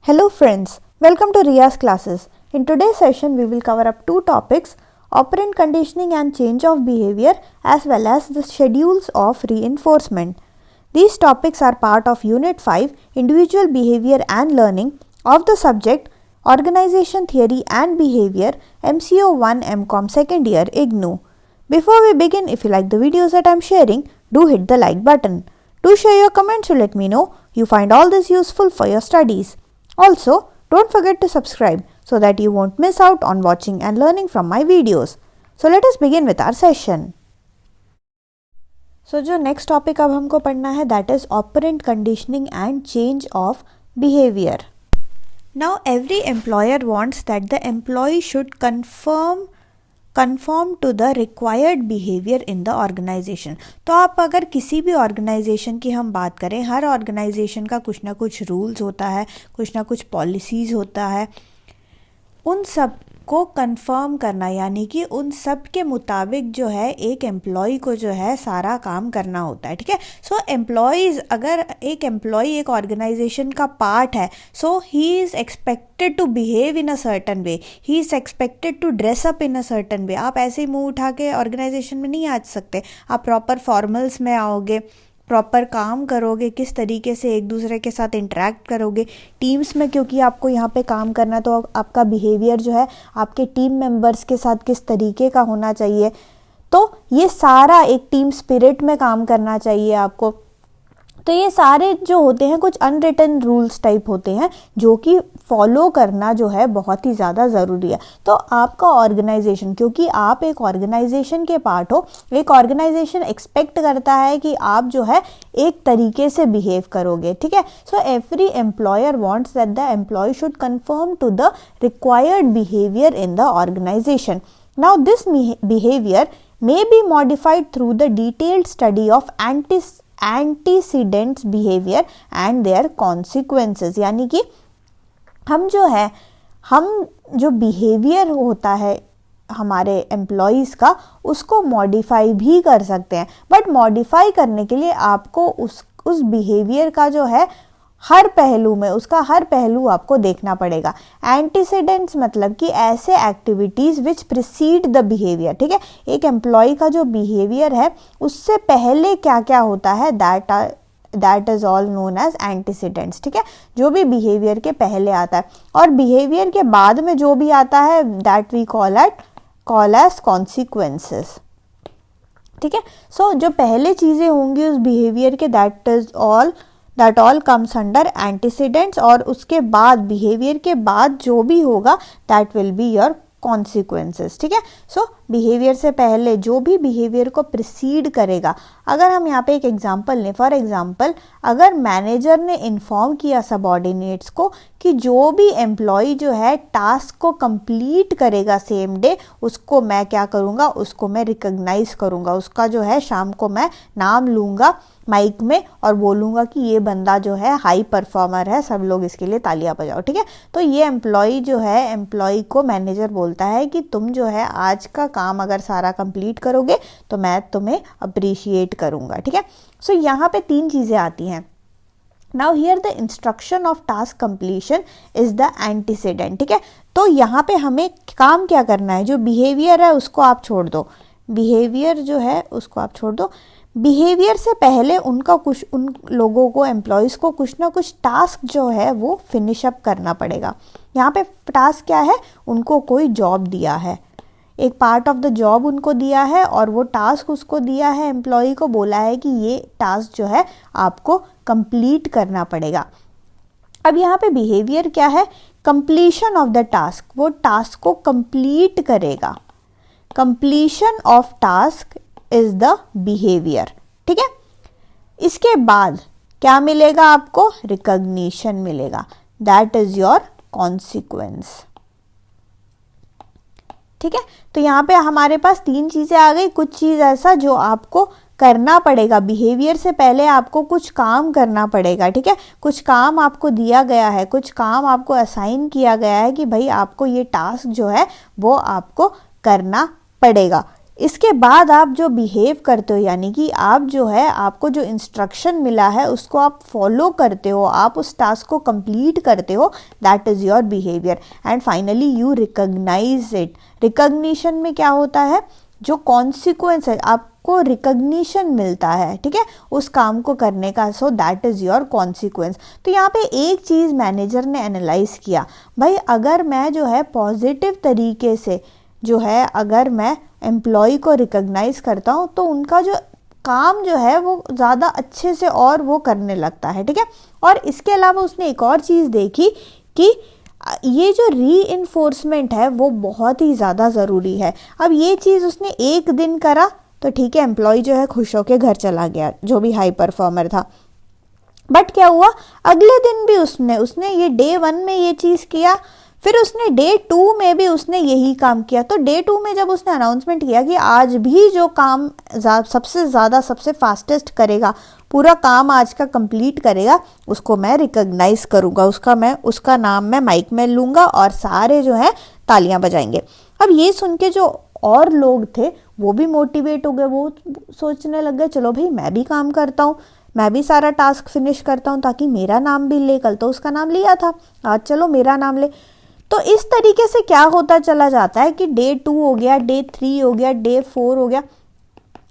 Hello friends, welcome to Riya's classes. In today's session we will cover up two topics, operant conditioning and change of behavior as well as the schedules of reinforcement. These topics are part of Unit 5 Individual Behavior and Learning of the subject Organization Theory and Behavior MCO 1 MCOM second year IGNOU. Before we begin, if you like the videos that I am sharing, do hit the like button. Do share your comments to let me know you find all this useful for your studies. Also, don't forget to subscribe so that you won't miss out on watching and learning from my videos. So let us begin with our session. So जो next topic अब हमको पढ़ना है that is operant conditioning and change of behavior. Now every employer wants that the employee should conform to the required behavior in the organization. तो आप अगर किसी भी ऑर्गेनाइजेशन की हम बात करें, हर ऑर्गेनाइजेशन का कुछ ना कुछ रूल्स होता है, कुछ ना कुछ पॉलिसीज़ होता है. उन सब को कंफर्म करना यानी कि उन सब के मुताबिक जो है एक एम्प्लॉय को जो है सारा काम करना होता है. ठीक है. सो एम्प्लॉयज़, अगर एक एम्प्लॉय एक ऑर्गेनाइजेशन का पार्ट है, so he is expected to behave in a certain way, he is expected to dress up in a certain way. आप ऐसे ही मुंह उठा के ऑर्गेनाइजेशन में नहीं आ सकते. आप प्रॉपर फॉर्मल्स में आओगे, प्रॉपर काम करोगे, किस तरीके से एक दूसरे के साथ इंटरेक्ट करोगे टीम्स में, क्योंकि आपको यहाँ पे काम करना, तो आपका बिहेवियर जो है आपके टीम मेंबर्स के साथ किस तरीके का होना चाहिए. तो ये सारा एक टीम स्पिरिट में काम करना चाहिए आपको. तो ये सारे जो होते हैं कुछ अनरिटन रूल्स टाइप होते हैं जो कि फॉलो करना जो है बहुत ही ज़्यादा ज़रूरी है. तो आपका ऑर्गेनाइजेशन, क्योंकि आप एक ऑर्गेनाइजेशन के पार्ट हो, एक ऑर्गेनाइजेशन एक्सपेक्ट करता है कि आप जो है एक तरीके से बिहेव करोगे. ठीक है. So every employer wants that the employee should conform to the required behaviour in the organisation. Now this behaviour may be modified through the detailed study of antecedents behavior and their consequences. यानी कि हम जो behaviour होता है हमारे employees का, उसको modify भी कर सकते हैं. बट मॉडिफाई करने के लिए आपको उस बिहेवियर का जो है हर पहलू में, उसका हर पहलू आपको देखना पड़ेगा. एंटीसीडेंट्स मतलब कि ऐसे activities which precede the behaviour. ठीक है. एक एम्प्लॉय का जो बिहेवियर है उससे पहले क्या क्या होता है, that is all known as antecedents. ठीक है. जो भी बिहेवियर के पहले आता है और बिहेवियर के बाद में जो भी आता है that we call as consequences. ठीक है. सो जो पहले चीज़ें होंगी उस बिहेवियर के that all comes under antecedents, और उसके बाद बिहेवियर के बाद जो भी होगा that will be your consequences. ठीक है. सो बिहेवियर से पहले जो भी बिहेवियर को प्रिसीड करेगा. अगर हम यहाँ पे एक एग्जांपल लें, फॉर एग्जांपल अगर मैनेजर ने इन्फॉर्म किया सबऑर्डिनेट्स को कि जो भी एम्प्लॉय जो है टास्क को कंप्लीट करेगा सेम डे, उसको मैं क्या करूँगा, उसको मैं रिकॉग्नाइज करूँगा, उसका जो है शाम को मैं नाम लूँगा माइक में और बोलूँगा कि ये बंदा जो है हाई परफॉर्मर है, सब लोग इसके लिए तालियां बजाओ. ठीक है. तो ये एम्प्लॉय को मैनेजर बोलता है कि तुम जो है आज का काम अगर सारा कंप्लीट करोगे तो मैं तुम्हें अप्रिशिएट करूँगा. ठीक है. सो यहाँ पे तीन चीज़ें आती हैं. Now here the instruction of task completion is the antecedent. ठीक है. तो यहाँ पे हमें काम क्या करना है, जो बिहेवियर है उसको आप छोड़ दो, बिहेवियर जो है उसको आप छोड़ दो. बिहेवियर से पहले उन लोगों को, एम्प्लॉयज़ को कुछ ना कुछ टास्क जो है वो फिनिश अप करना पड़ेगा. यहाँ पे टास्क क्या है, उनको कोई जॉब दिया है, एक पार्ट ऑफ द जॉब उनको दिया है और वो टास्क उसको दिया है, एम्प्लॉय को बोला है कि ये टास्क जो है आपको कंप्लीट करना पड़ेगा. अब यहाँ पे बिहेवियर क्या है, कंप्लीशन ऑफ द टास्क, वो टास्क को कंप्लीट करेगा. Completion of task is the behaviour. ठीक है. इसके बाद क्या मिलेगा आपको, रिकॉग्निशन मिलेगा, दैट इज योर कॉन्सिक्वेंस. ठीक है. तो यहाँ पे हमारे पास तीन चीज़ें आ गई. कुछ चीज़ ऐसा जो आपको करना पड़ेगा, बिहेवियर से पहले आपको कुछ काम करना पड़ेगा. ठीक है. कुछ काम आपको दिया गया है, कुछ काम आपको असाइन किया गया है कि भाई आपको ये टास्क जो है वो आपको करना पड़ेगा. इसके बाद आप जो बिहेव करते हो, यानी कि आप जो है, आपको जो इंस्ट्रक्शन मिला है उसको आप फॉलो करते हो, आप उस टास्क को कंप्लीट करते हो, that is your behaviour. And finally you recognise it. Recognition में क्या होता है, जो कॉन्सिक्वेंस है, आपको रिकॉग्निशन मिलता है, ठीक है, उस काम को करने का, सो दैट इज़ योर कॉन्सिक्वेंस। तो यहाँ पे एक चीज़ मैनेजर ने एनालाइज किया, भाई अगर मैं जो है पॉजिटिव तरीके से जो है, अगर मैं एम्प्लॉय को रिकॉग्नाइज करता हूँ तो उनका जो काम जो है वो ज़्यादा अच्छे से और वो करने लगता है, ठीक है। और इसके अलावा उसने एक और चीज़ देखी कि ये जो रीइंफोर्समेंट है वो बहुत ही ज़्यादा ज़रूरी है। अब ये चीज़ उसने एक दिन करा तो ठीक है, एम्प्लॉय जो है खुश होकर घर चला गया, जो भी हाई परफॉर्मर था। बट क्या हुआ, अगले दिन भी उसने ये डे 1 में ये चीज़ किया, फिर उसने डे 2 में भी उसने यही काम किया। तो डे 2 में जब उसने अनाउंसमेंट किया कि आज भी जो काम सबसे ज़्यादा सबसे फास्टेस्ट करेगा, पूरा काम आज का कंप्लीट करेगा, उसको मैं रिकॉग्नाइज करूँगा, उसका नाम मैं माइक में लूँगा और सारे जो है तालियां बजाएंगे। अब ये सुन के जो और लोग थे वो भी मोटिवेट हो गए, वो सोचने लग गए चलो भाई मैं भी काम करता हूँ, मैं भी सारा टास्क फिनिश करता हूँ ताकि मेरा नाम भी ले, कल तो उसका नाम लिया था, आज चलो मेरा नाम ले। तो इस तरीके से क्या होता चला जाता है कि डे 2 हो गया, डे 3 हो गया, डे 4 हो गया,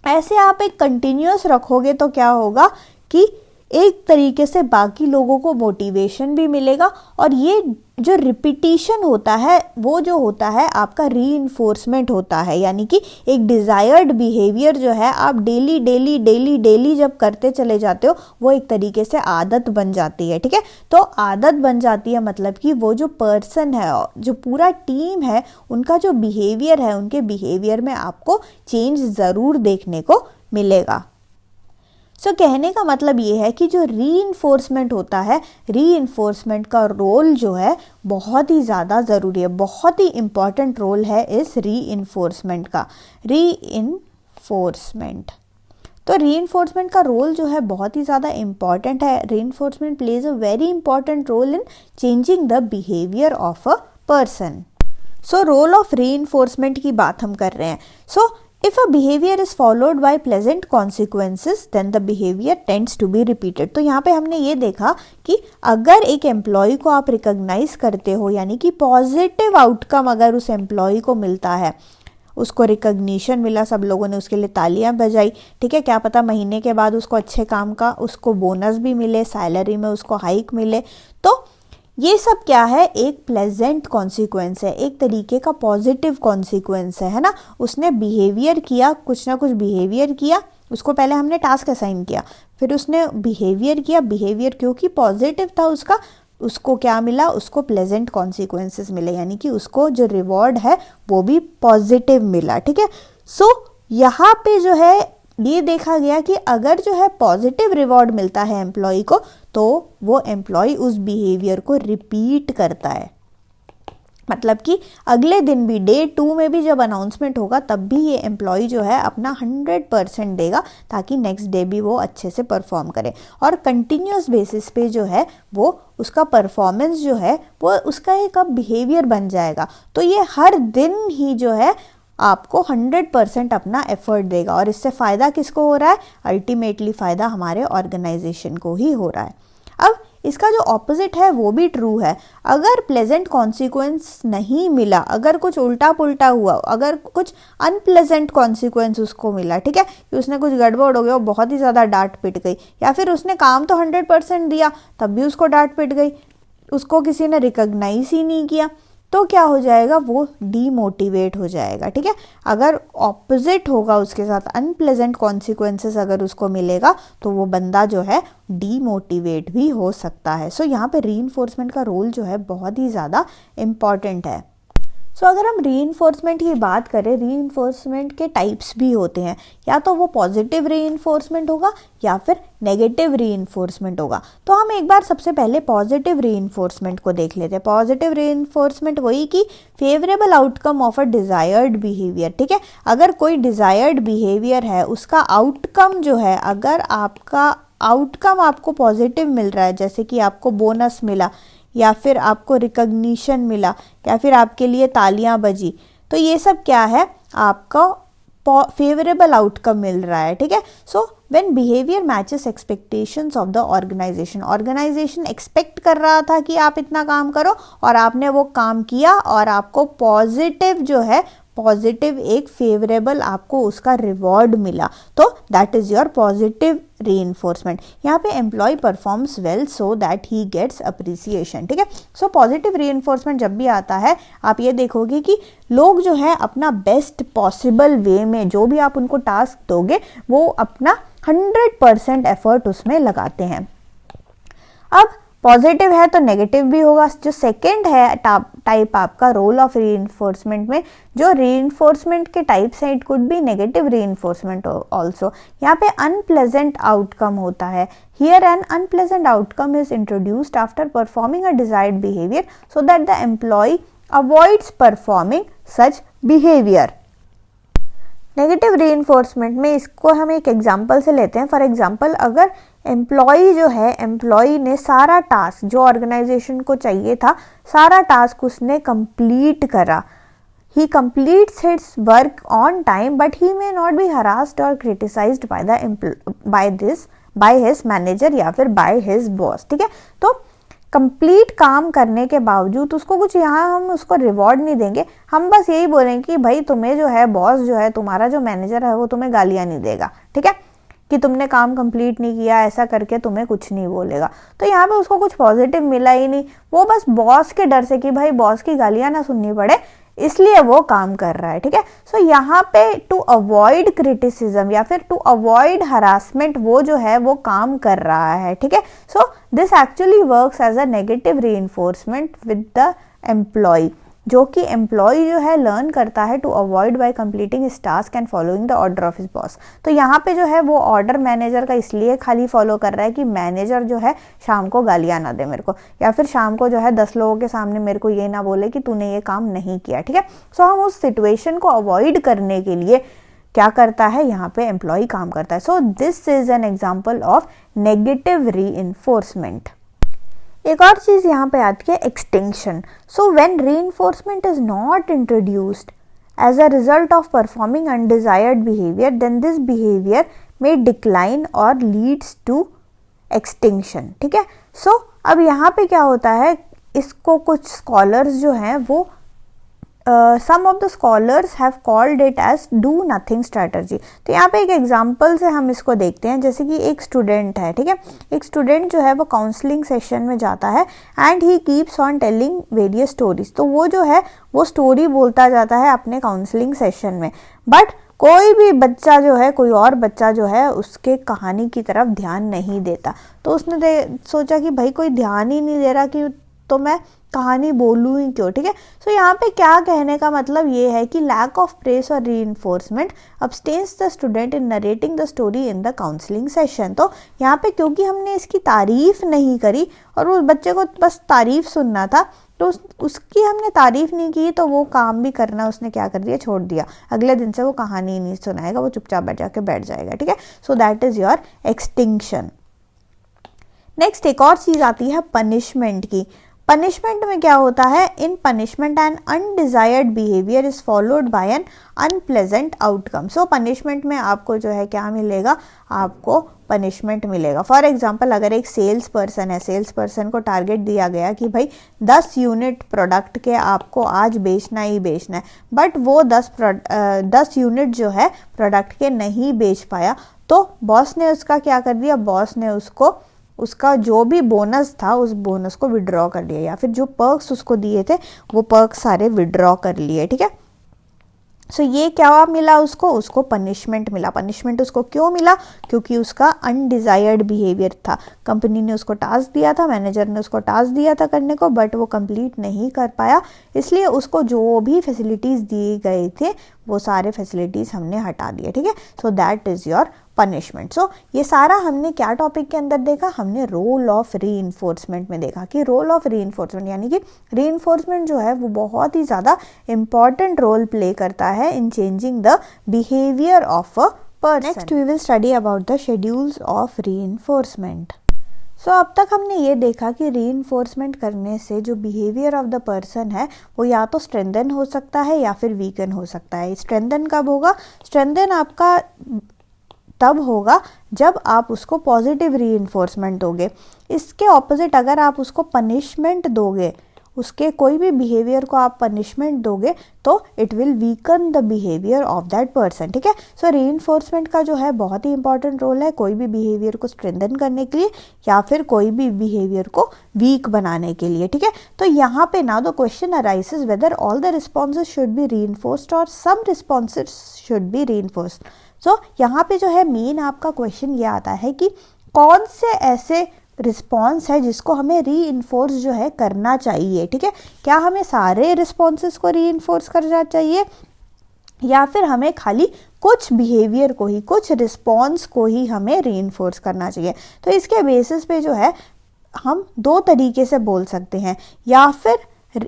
ऐसे आप एक कंटिन्यूअस रखोगे तो क्या होगा कि एक तरीके से बाकी लोगों को मोटिवेशन भी मिलेगा, और ये जो रिपीटिशन होता है वो जो होता है आपका रीइंफोर्समेंट होता है, यानी कि एक डिज़ायर्ड बिहेवियर जो है आप डेली डेली डेली डेली जब करते चले जाते हो वो एक तरीके से आदत बन जाती है, ठीक है। तो आदत बन जाती है मतलब कि वो जो पर्सन है, जो पूरा टीम है, उनका जो बिहेवियर है, उनके बिहेवियर में आपको चेंज ज़रूर देखने को मिलेगा। सो कहने का मतलब ये है कि जो रीइंफोर्समेंट होता है, रीइंफोर्समेंट का रोल जो है बहुत ही ज़्यादा ज़रूरी है, बहुत ही इम्पॉर्टेंट रोल है इस रीइंफोर्समेंट का। रीइंफोर्समेंट, तो रीइंफोर्समेंट का रोल जो है बहुत ही ज़्यादा इम्पॉर्टेंट है। Reinforcement plays a very important role in changing the behaviour of a person. So role of reinforcement की बात हम कर रहे हैं। सो if a behavior is followed by pleasant consequences then the behavior tends to be repeated। तो यहाँ पे हमने ये देखा कि अगर एक एम्प्लॉय को आप रिकॉग्नाइज करते हो, यानी कि पॉजिटिव आउटकम अगर उस एम्प्लॉय को मिलता है, उसको रिकॉग्निशन मिला, सब लोगों ने उसके लिए तालियां बजाई, ठीक है, क्या पता महीने के बाद उसको अच्छे काम का उसको बोनस भी मिले, सैलरी में उसको हाइक मिले, तो ये सब क्या है, एक प्लेजेंट कॉन्सिक्वेंस है, एक तरीके का पॉजिटिव कॉन्सिक्वेंस है ना। उसने बिहेवियर किया, कुछ ना कुछ बिहेवियर किया, उसको पहले हमने टास्क असाइन किया, फिर उसने बिहेवियर किया, बिहेवियर क्योंकि पॉजिटिव था उसका, उसको क्या मिला, उसको प्लेजेंट कॉन्सिक्वेंसेस मिले, यानी कि उसको जो रिवॉर्ड है वो भी पॉजिटिव मिला, ठीक है। सो यहाँ पे जो है ये देखा गया कि अगर जो है पॉजिटिव रिवॉर्ड मिलता है एम्प्लॉय को तो वो एम्प्लॉय उस बिहेवियर को रिपीट करता है, मतलब कि अगले दिन भी डे 2 में भी जब अनाउंसमेंट होगा तब भी ये एम्प्लॉय जो है अपना 100% देगा ताकि नेक्स्ट डे भी वो अच्छे से परफॉर्म करे, और कंटिन्यूस बेसिस पे जो है वो उसका परफॉर्मेंस जो है वो उसका एक अब बिहेवियर बन जाएगा। तो ये हर दिन ही जो है आपको 100% अपना एफर्ट देगा, और इससे फ़ायदा किसको हो रहा है, अल्टीमेटली फ़ायदा हमारे ऑर्गेनाइजेशन को ही हो रहा है। अब इसका जो ऑपोजिट है वो भी ट्रू है। अगर प्लेजेंट कॉन्सिक्वेंस नहीं मिला, अगर कुछ उल्टा पुल्टा हुआ, अगर कुछ अनप्लेजेंट कॉन्सिक्वेंस उसको मिला, ठीक है, कि उसने कुछ गड़बड़ हो गया, वो बहुत ही ज़्यादा डांट पिट गई, या फिर उसने काम तो 100% दिया तब भी उसको डांट पिट गई, उसको किसी ने रिकॉग्नाइज ही नहीं किया, तो क्या हो जाएगा, वो डीमोटिवेट हो जाएगा, ठीक है। अगर ऑपोजिट होगा उसके साथ, अनप्लेजेंट कॉन्सिक्वेंसेस अगर उसको मिलेगा तो वो बंदा जो है डीमोटिवेट भी हो सकता है। सो यहाँ पे रीइंफोर्समेंट का रोल जो है बहुत ही ज़्यादा इम्पॉर्टेंट है। सो अगर हम रीइंफोर्समेंट की बात करें, रीइंफोर्समेंट के टाइप्स भी होते हैं, या तो वो पॉजिटिव रीइंफोर्समेंट होगा या फिर नेगेटिव रीइंफोर्समेंट होगा। तो हम एक बार सबसे पहले पॉजिटिव रीइंफोर्समेंट को देख लेते हैं। पॉजिटिव रीइंफोर्समेंट वही कि favourable outcome of a desired behaviour, ठीक है। अगर कोई डिज़ायर्ड बिहेवियर है, उसका आउटकम जो है, अगर आपका आउटकम आपको पॉजिटिव मिल रहा है, जैसे कि आपको बोनस मिला, या फिर आपको रिकॉग्निशन मिला, या फिर आपके लिए तालियां बजी, तो ये सब क्या है, आपका फेवरेबल आउटकम मिल रहा है, ठीक है। So when behaviour matches expectations of the organisation expect कर रहा था कि आप इतना काम करो और आपने वो काम किया और आपको पॉजिटिव जो है पॉजिटिव एक फेवरेबल आपको उसका रिवॉर्ड मिला, तो that is your positive reinforcement. यहाँ पे employee performs well so that he gets appreciation, ठीक है। सो पॉजिटिव रीइंफोर्समेंट जब भी आता है आप ये देखोगे कि लोग जो है अपना बेस्ट पॉसिबल वे में जो भी आप उनको टास्क दोगे वो अपना 100% एफर्ट उसमें लगाते हैं। अब पॉजिटिव है तो नेगेटिव भी होगा। जो सेकंड है टाइप आपका रोल ऑफ रीइंफोर्समेंट में, जो रीइंफोर्समेंट के टाइप्स हैं, it could be negative reinforcement also. यहाँ पे अनप्लेजेंट आउटकम होता है। Here an unpleasant outcome is introduced after performing a desired behaviour so that the employee avoids performing such behaviour. Negative reinforcement में इसको हम एक एग्जांपल से लेते हैं। फॉर एग्जांपल, अगर एम्प्लॉय ने सारा टास्क जो ऑर्गेनाइजेशन को चाहिए था सारा टास्क उसने कंप्लीट करा, he completes his work on time but he may not be harassed और क्रिटिसाइज्ड बाय हिज मैनेजर या फिर बाय हिज बॉस, ठीक है। तो कंप्लीट काम करने के बावजूद उसको कुछ यहाँ हम उसको रिवॉर्ड नहीं देंगे, हम बस यही बोलेंगे कि भाई तुम्हें जो है बॉस जो है तुम्हारा जो मैनेजर है वो तुम्हें गालियाँ नहीं देगा, ठीक है, कि तुमने काम कंप्लीट नहीं किया, ऐसा करके तुम्हें कुछ नहीं बोलेगा। तो यहाँ पे उसको कुछ पॉजिटिव मिला ही नहीं, वो बस बॉस के डर से कि भाई बॉस की गालियाँ ना सुननी पड़े इसलिए वो काम कर रहा है, ठीक है। सो यहाँ पे टू अवॉइड क्रिटिसिज्म या फिर टू अवॉइड हरासमेंट वो जो है वो काम कर रहा है, ठीक है। So this actually works as a negative reinforcement with the employee, जो कि एम्प्लॉय जो है लर्न करता है to avoid by completing his task and following the order of his boss. तो यहाँ पे जो है वो ऑर्डर मैनेजर का इसलिए खाली फॉलो कर रहा है कि मैनेजर जो है शाम को गालियाँ ना दे मेरे को, या फिर शाम को जो है 10 लोगों के सामने मेरे को ये ना बोले कि तूने ये काम नहीं किया, ठीक है। सो हम उस सिचुएशन को अवॉइड करने के लिए क्या करता है, यहाँ पे एम्प्लॉय काम करता है। So this is an example of negative reinforcement. एक और चीज यहाँ पे आती है extinction. So when reinforcement is not introduced as a result of performing undesired behaviour then this behaviour में डिक्लाइन और लीड्स टू एक्सटिंक्शन, ठीक है। सो अब यहाँ पे क्या होता है, इसको कुछ स्कॉलर्स जो हैं वो some of the scholars have called it as do nothing strategy। तो यहाँ पे एक एग्जाम्पल से हम इसको देखते हैं। जैसे कि एक स्टूडेंट है, ठीक है, एक स्टूडेंट जो है वो काउंसलिंग सेशन में जाता है and he keeps on telling various stories. तो वो जो है वो स्टोरी बोलता जाता है अपने काउंसलिंग सेशन में, बट कोई भी बच्चा जो है, कोई और बच्चा जो है उसके कहानी की तरफ ध्यान नहीं देता। तो उसने सोचा कि भाई कोई ध्यान ही नहीं दे रहा कि तो मैं कहानी बोलूँ ही क्यों, ठीक है। सो यहाँ पे क्या कहने का मतलब ये है कि लैक ऑफ प्रेस और reinforcement abstains the student in narrating the story in the counselling session. तो यहाँ पे क्योंकि हमने इसकी तारीफ नहीं करी और उस बच्चे को बस तारीफ सुनना था, तो उसकी हमने तारीफ नहीं की, तो वो काम भी करना उसने क्या कर दिया, छोड़ दिया। अगले दिन से वो कहानी नहीं सुनाएगा, वो चुपचाप बैठ जाएगा, ठीक है। So that is your extinction. Next एक और चीज आती है पनिशमेंट की। पनिशमेंट में क्या होता है, in punishment an undesired behaviour is followed by an unpleasant outcome. So punishment में आपको जो है क्या मिलेगा, आपको पनिशमेंट मिलेगा। फॉर एग्जांपल, अगर एक सेल्स पर्सन है, सेल्स पर्सन को टारगेट दिया गया कि भाई 10 यूनिट प्रोडक्ट के आपको आज बेचना ही बेचना है, बट वो 10 यूनिट जो है प्रोडक्ट के नहीं बेच पाया, तो बॉस ने उसका क्या कर दिया, बॉस ने उसका जो भी बोनस था उस बोनस को विड्रॉ कर लिया, या फिर जो पर्क्स उसको दिए थे वो पर्क्स सारे विड्रॉ कर लिए, ठीक है। सो ये क्या मिला उसको पनिशमेंट मिला। पनिशमेंट उसको क्यों मिला, क्योंकि उसका अनडिजायर्ड बिहेवियर था। कंपनी ने उसको टास्क दिया था, मैनेजर ने उसको टास्क दिया था करने को, बट वो कंप्लीट नहीं कर पाया, इसलिए उसको जो भी फैसिलिटीज़ दिए गए थे वो सारे फैसिलिटीज़ हमने हटा दिए, ठीक है। So that is your punishment. So ये सारा हमने क्या टॉपिक के अंदर देखा, हमने रोल ऑफ रीइंफोर्समेंट में देखा कि रोल ऑफ रीइंफोर्समेंट यानी कि रीइंफोर्समेंट जो है वो बहुत ही ज़्यादा इंपॉर्टेंट रोल प्ले करता है in changing the behaviour of a person. Next we will study about the schedules of reinforcement. So अब तक हमने ये देखा कि रीइंफोर्समेंट करने से जो बिहेवियर ऑफ द पर्सन है वो या तो स्ट्रेंथन हो सकता है या फिर वीकन हो सकता है। स्ट्रेंथन कब होगा? स्ट्रेंथन आपका तब होगा जब आप उसको पॉजिटिव रीइंफोर्समेंट दोगे। इसके ऑपोजिट अगर आप उसको पनिशमेंट दोगे, उसके कोई भी बिहेवियर को आप पनिशमेंट दोगे तो it will weaken the behaviour of that person. ठीक है, सो रीइंफोर्समेंट का जो है बहुत ही इंपॉर्टेंट रोल है कोई भी बिहेवियर को स्ट्रेंथन करने के लिए या फिर कोई भी बिहेवियर को वीक बनाने के लिए। ठीक है, तो यहाँ पे ना the question arises whether all the responses should be reinforced और some responses should be reinforced. So यहाँ पे जो है मेन आपका क्वेश्चन ये आता है कि कौन से ऐसे रिस्पॉन्स है जिसको हमें रीइंफोर्स जो है करना चाहिए। ठीक है, क्या हमें सारे रिस्पॉन्सेस को रीइंफोर्स करना चाहिए या फिर हमें खाली कुछ बिहेवियर को ही, कुछ रिस्पॉन्स को ही हमें रीइंफोर्स करना चाहिए। तो इसके बेसिस पे जो है हम दो तरीके से बोल सकते हैं,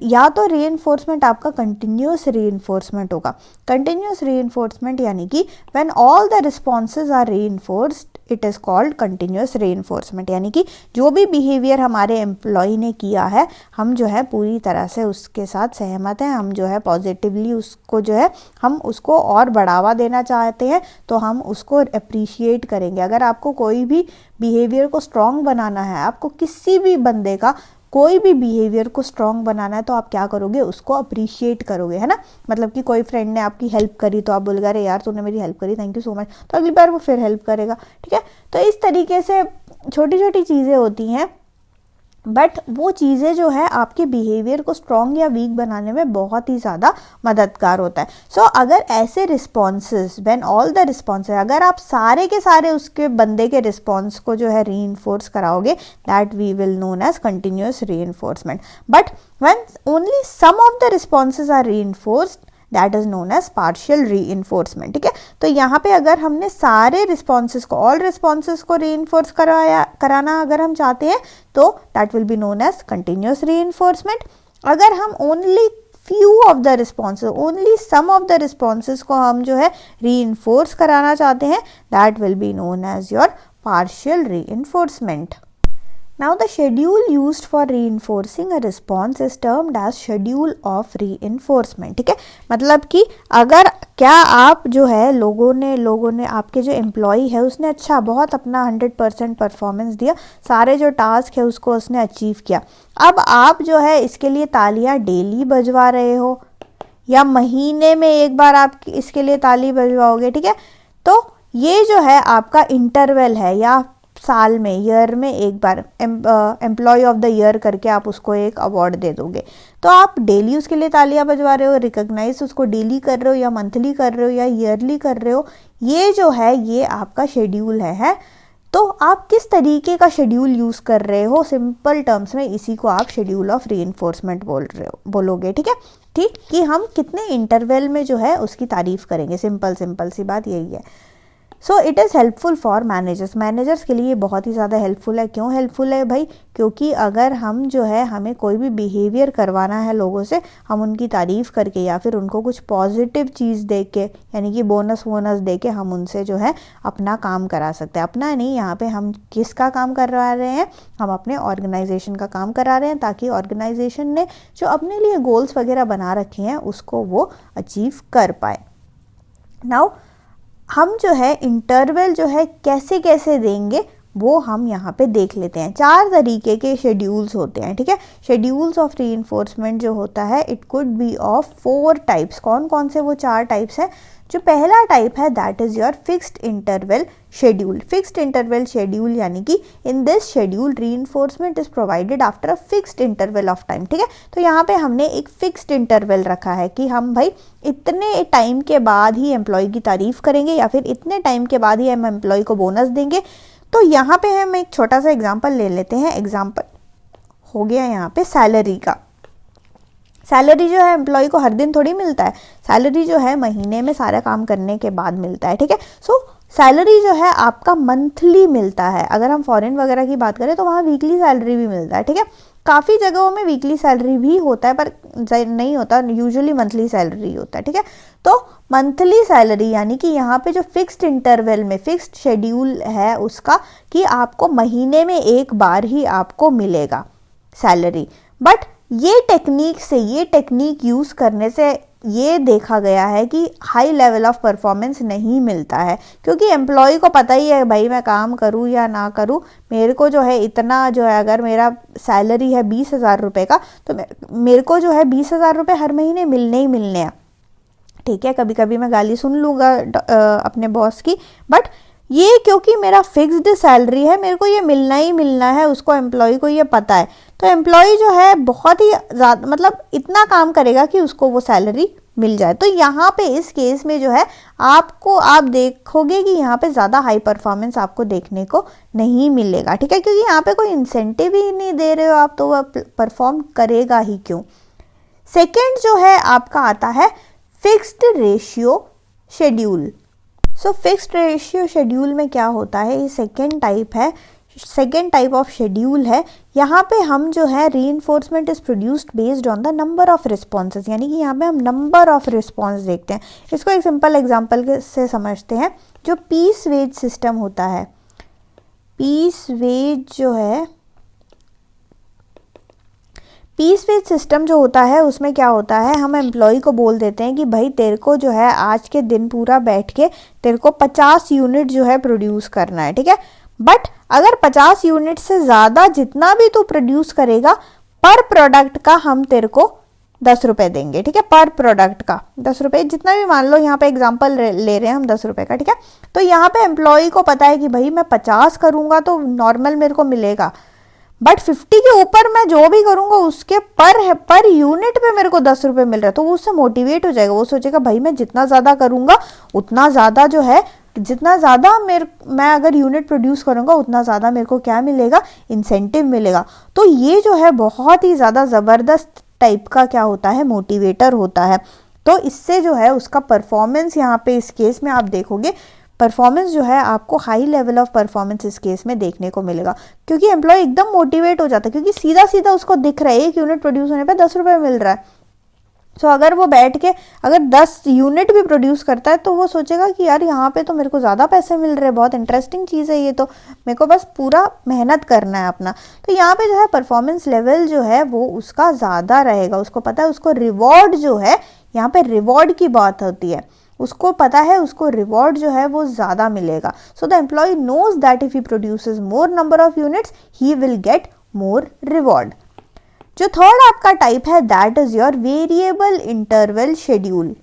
या तो रीइंफोर्समेंट आपका कंटिन्यूस रीइंफोर्समेंट होगा। कंटिन्यूस रीइंफोर्समेंट यानी कि when all the responses are reinforced it is called continuous reinforcement, यानी कि जो भी बिहेवियर हमारे एम्प्लॉय ने किया है हम जो है पूरी तरह से उसके साथ सहमत हैं, हम जो है पॉजिटिवली उसको जो है हम उसको और बढ़ावा देना चाहते हैं तो हम उसको अप्रिशिएट करेंगे। अगर आपको कोई भी बिहेवियर को स्ट्रॉन्ग बनाना है, आपको किसी भी बंदे का कोई भी बिहेवियर को स्ट्रॉन्ग बनाना है तो आप क्या करोगे? उसको अप्रिशिएट करोगे, है ना। मतलब कि कोई फ्रेंड ने आपकी हेल्प करी तो आप बोलोगे अरे यार तूने मेरी हेल्प करी, थैंक यू सो मच, तो अगली बार वो फिर हेल्प करेगा। ठीक है, तो इस तरीके से छोटी छोटी चीज़ें होती हैं, बट वो चीज़ें जो है आपके बिहेवियर को स्ट्रॉन्ग या वीक बनाने में बहुत ही ज़्यादा मददगार होता है। सो अगर ऐसे responses when all the responses, अगर आप सारे के सारे उसके बंदे के रिस्पॉन्स को जो है रीइंफोर्स कराओगे that we will known as continuous reinforcement. But when only some of the responses are reinforced that is known as partial reinforcement. ठीक है, तो यहाँ पे अगर हमने सारे रिस्पॉन्सेस को, ऑल रिस्पॉन्सेस को रीइंफोर्स कराना अगर हम चाहते हैं तो that will be known as continuous reinforcement. अगर हम only few of the responses, only some of the responses को हम जो है reinforce कराना चाहते हैं that will be known as your partial reinforcement. Now the schedule used for reinforcing a response is termed as schedule of reinforcement. ठीक है, मतलब कि अगर क्या आप जो है लोगों ने आपके जो एम्प्लॉई है उसने अच्छा बहुत अपना 100% परफॉर्मेंस दिया, सारे जो टास्क है उसको उसने अचीव किया। अब आप जो है इसके लिए तालियां डेली बजवा रहे हो या महीने में एक बार आप इसके लिए ताली बजवाओगे। ठीक है, तो ये जो है आपका इंटरवल है या साल में, ईयर में एक बार एम्प्लॉय ऑफ द ईयर करके आप उसको एक अवार्ड दे दोगे। तो आप डेली उसके लिए तालियां बजवा रहे हो, रिकॉग्नाइज उसको डेली कर रहे हो या मंथली कर रहे हो या ईयरली कर रहे हो, ये जो है ये आपका शेड्यूल है। तो आप किस तरीके का शेड्यूल यूज़ कर रहे हो, सिंपल टर्म्स में इसी को आप शेड्यूल ऑफ रीइंफोर्समेंट बोलोगे। ठीक है, ठीक, कि हम कितने इंटरवल में जो है उसकी तारीफ करेंगे, सिंपल सी बात यही है। So it is helpful for managers के लिए बहुत ही ज़्यादा हेल्पफुल है। क्यों हेल्पफुल है भाई? क्योंकि अगर हम जो है हमें कोई भी बिहेवियर करवाना है लोगों से, हम उनकी तारीफ़ करके या फिर उनको कुछ पॉजिटिव चीज़ दे के, यानी कि बोनस दे के हम उनसे जो है अपना काम करा सकते हैं। अपना नहीं, यहाँ पे हम किसका काम करवा रहे हैं? हम अपने ऑर्गेनाइजेशन का काम करा रहे हैं ताकि ऑर्गेनाइजेशन ने जो अपने लिए गोल्स वगैरह बना रखे हैं उसको वो अचीव कर पाए। नाउ हम जो है इंटरवल जो है कैसे कैसे देंगे वो हम यहाँ पे देख लेते हैं। 4 तरीके के शेड्यूल्स होते हैं। ठीक है, शेड्यूल्स ऑफ रीइंफोर्समेंट जो होता है it could B of 4 types. कौन कौन से वो 4 टाइप्स हैं? जो पहला टाइप है that is your fixed interval schedule. Fixed interval schedule यानी कि in this schedule reinforcement is provided after a fixed interval of time. ठीक है, तो यहाँ पे हमने एक फिक्स्ड इंटरवल रखा है कि हम भाई इतने टाइम के बाद ही एम्प्लॉय की तारीफ करेंगे या फिर इतने टाइम के बाद ही हम एम्प्लॉय को बोनस देंगे। तो यहाँ पे हम एक छोटा सा एग्जाम्पल ले लेते हैं। एग्जाम्पल हो गया यहाँ पे सैलरी का। सैलरी जो है एम्प्लॉय को हर दिन थोड़ी मिलता है, सैलरी जो है महीने में सारा काम करने के बाद मिलता है। ठीक है, सो सैलरी जो है आपका मंथली मिलता है। अगर हम फॉरेन वगैरह की बात करें तो वहाँ वीकली सैलरी भी मिलता है। ठीक है, काफ़ी जगहों में वीकली सैलरी भी होता है पर नहीं होता, यूजुअली मंथली सैलरी होता है। ठीक है, तो मंथली सैलरी यानी कि यहाँ पे जो फिक्स्ड इंटरवल में फिक्स्ड शेड्यूल है उसका कि आपको महीने में एक बार ही आपको मिलेगा सैलरी। बट ये टेक्निक यूज़ करने से ये देखा गया है कि हाई लेवल ऑफ परफॉर्मेंस नहीं मिलता है, क्योंकि एम्प्लॉय को पता ही है भाई मैं काम करूँ या ना करूँ, मेरे को जो है इतना जो है, अगर मेरा सैलरी है 20,000 रुपये का तो मेरे को जो है 20,000 रुपये हर महीने मिलने ही मिलने हैं। ठीक है, कभी कभी मैं गाली सुन लूँगा अपने बॉस की, बट ये क्योंकि मेरा फिक्स्ड सैलरी है, मेरे को ये मिलना ही मिलना है, उसको एम्प्लॉय को ये पता है, तो एम्प्लॉय जो है बहुत ही ज़्यादा मतलब इतना काम करेगा कि उसको वो सैलरी मिल जाए। तो यहाँ पे इस केस में जो है आप देखोगे कि यहाँ पे ज़्यादा हाई परफॉर्मेंस आपको देखने को नहीं मिलेगा। ठीक है, क्योंकि यहाँ पे कोई इंसेंटिव ही नहीं दे रहे हो आप, तो वह परफॉर्म करेगा ही क्यों। सेकेंड जो है आपका आता है फिक्स्ड रेशियो शेड्यूल। सो फिक्स्ड रेशियो शेड्यूल में क्या होता है, ये सेकेंड टाइप ऑफ शेड्यूल है। यहाँ पे हम जो है reinforcement is produced based on the number of responses, यानी कि यहाँ पे हम नंबर ऑफ रिस्पॉन्स देखते हैं। इसको एक सिंपल एग्जांपल से समझते हैं। जो पीस वेज सिस्टम होता है, पीस वेज सिस्टम जो होता है उसमें क्या होता है, हम एम्प्लॉय को बोल देते हैं कि भाई तेरे को जो है आज के दिन पूरा बैठ के तेरे को 50 यूनिट जो है प्रोड्यूस करना है। ठीक है, बट अगर 50 यूनिट से ज़्यादा जितना भी तू प्रोड्यूस करेगा, पर प्रोडक्ट का हम तेरे को 10 रुपये देंगे। ठीक है, पर प्रोडक्ट का 10 रुपये, जितना भी मान लो यहाँ पे एग्जांपल ले रहे हैं हम 10 रुपये का। ठीक है, तो यहाँ पे एम्प्लॉय को पता है कि भाई मैं 50 करूँगा तो नॉर्मल मेरे को मिलेगा, बट 50 के ऊपर मैं जो भी करूँगा उसके पर यूनिट पे मेरे को 10 रुपये मिल रहा है, तो वो उससे मोटिवेट हो जाएगा। वो सोचेगा भाई मैं जितना ज़्यादा करूँगा उतना ज़्यादा जो है, जितना ज़्यादा मैं अगर यूनिट प्रोड्यूस करूँगा उतना ज़्यादा मेरे को क्या मिलेगा, इंसेंटिव मिलेगा। तो ये जो है बहुत ही ज़्यादा ज़बरदस्त टाइप का क्या होता है, मोटिवेटर होता है। तो इससे जो है उसका परफॉर्मेंस यहाँ पे इस केस में आप देखोगे, परफॉर्मेंस जो है आपको हाई लेवल ऑफ परफॉर्मेंस इस केस में देखने को मिलेगा, क्योंकि एम्प्लॉय एकदम मोटिवेट हो जाता है, क्योंकि सीधा सीधा उसको दिख रहा है एक यूनिट प्रोड्यूस होने पे 10 रुपये मिल रहा है। सो अगर वो बैठ के अगर 10 यूनिट भी प्रोड्यूस करता है तो वो सोचेगा कि यार यहाँ पे तो मेरे को ज़्यादा पैसे मिल रहे हैं, बहुत इंटरेस्टिंग चीज़ है ये, तो मेरे को बस पूरा मेहनत करना है अपना। तो यहाँ पे जो है परफॉर्मेंस लेवल जो है वो उसका ज़्यादा रहेगा, उसको पता है उसको रिवॉर्ड जो है, यहाँ पे रिवॉर्ड की बात होती है, उसको पता है उसको रिवॉर्ड जो है वो ज़्यादा मिलेगा। So the employee knows that if he produces more number of units he will get more reward. जो थर्ड आपका टाइप है that is your variable interval schedule.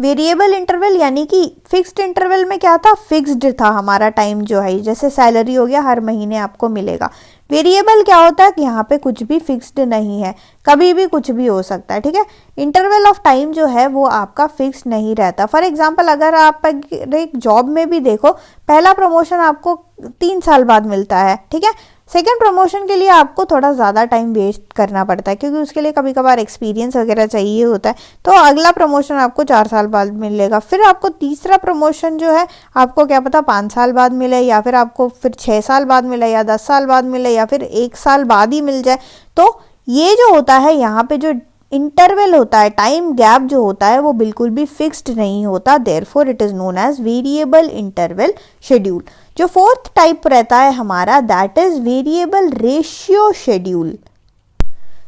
Variable interval यानी कि फिक्स्ड इंटरवल में क्या था, फिक्स्ड था हमारा टाइम जो है, जैसे सैलरी हो गया हर महीने आपको मिलेगा। वेरिएबल क्या होता है कि यहाँ पे कुछ भी फिक्स्ड नहीं है, कभी भी कुछ भी हो सकता है। ठीक है, इंटरवल ऑफ टाइम जो है वो आपका फिक्स्ड नहीं रहता। फॉर एग्जांपल अगर आप एक जॉब में भी देखो, पहला प्रमोशन आपको 3 साल बाद मिलता है। ठीक है, सेकेंड प्रमोशन के लिए आपको थोड़ा ज़्यादा टाइम वेस्ट करना पड़ता है, क्योंकि उसके लिए कभी कभार एक्सपीरियंस वगैरह चाहिए होता है, तो अगला प्रमोशन आपको 4 साल बाद मिलेगा। फिर आपको तीसरा प्रमोशन जो है आपको क्या पता 5 साल बाद मिले, या फिर आपको फिर 6 साल बाद मिले, या 10 साल बाद मिले, या फिर 1 साल बाद ही मिल जाए। तो ये जो होता है यहाँ पे जो इंटरवल होता है, टाइम गैप जो होता है वो बिल्कुल भी फिक्स्ड नहीं होता, therefore it is known as variable interval schedule. जो फोर्थ टाइप रहता है हमारा that is variable ratio schedule.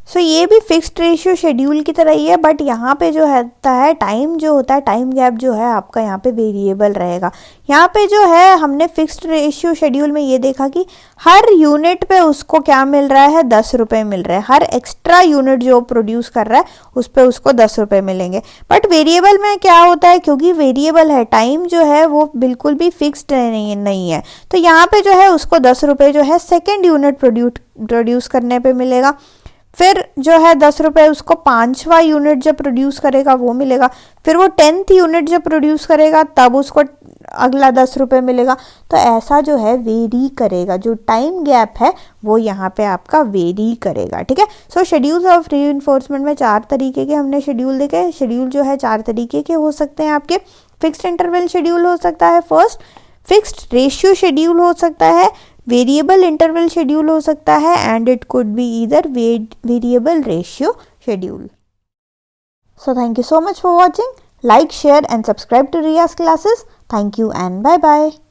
So ये भी फिक्स्ड रेशियो शेड्यूल की तरह ही है, बट यहाँ पे जो रहता है टाइम जो होता है, टाइम गैप जो है आपका यहाँ पे वेरिएबल रहेगा। यहाँ पे जो है हमने फिक्स्ड रेशियो शेड्यूल में ये देखा कि हर यूनिट पे उसको क्या मिल रहा है, 10 रुपये मिल रहे हैं। हर एक्स्ट्रा यूनिट जो प्रोड्यूस कर रहा है उस पर उसको 10 रुपये मिलेंगे। बट वेरिएबल में क्या होता है, क्योंकि वेरिएबल है, टाइम जो है वो बिल्कुल भी फिक्स्ड नहीं है, तो यहाँ पे जो है उसको 10 रुपये जो है सेकेंड यूनिट प्रोड्यूस करने पर मिलेगा। फिर जो है 10 रुपये उसको 5वां यूनिट जब प्रोड्यूस करेगा वो मिलेगा। फिर वो 10th यूनिट जब प्रोड्यूस करेगा तब उसको अगला 10 रुपये मिलेगा। तो ऐसा जो है वेरी करेगा, जो टाइम गैप है वो यहाँ पे आपका वेरी करेगा। ठीक है, सो शेड्यूल्स ऑफ रीइंफोर्समेंट में 4 तरीके के हमने शेड्यूल देखे। शेड्यूल जो है 4 तरीके के हो सकते हैं आपके। फिक्स्ड इंटरवल शेड्यूल हो सकता है फर्स्ट, फिक्स्ड रेशियो शेड्यूल हो सकता है, वेरिएबल इंटरवल शेड्यूल हो सकता है, and it could be either variable ratio schedule. So thank you so much for watching. Like, share and subscribe to Riya's classes. Thank you and bye bye.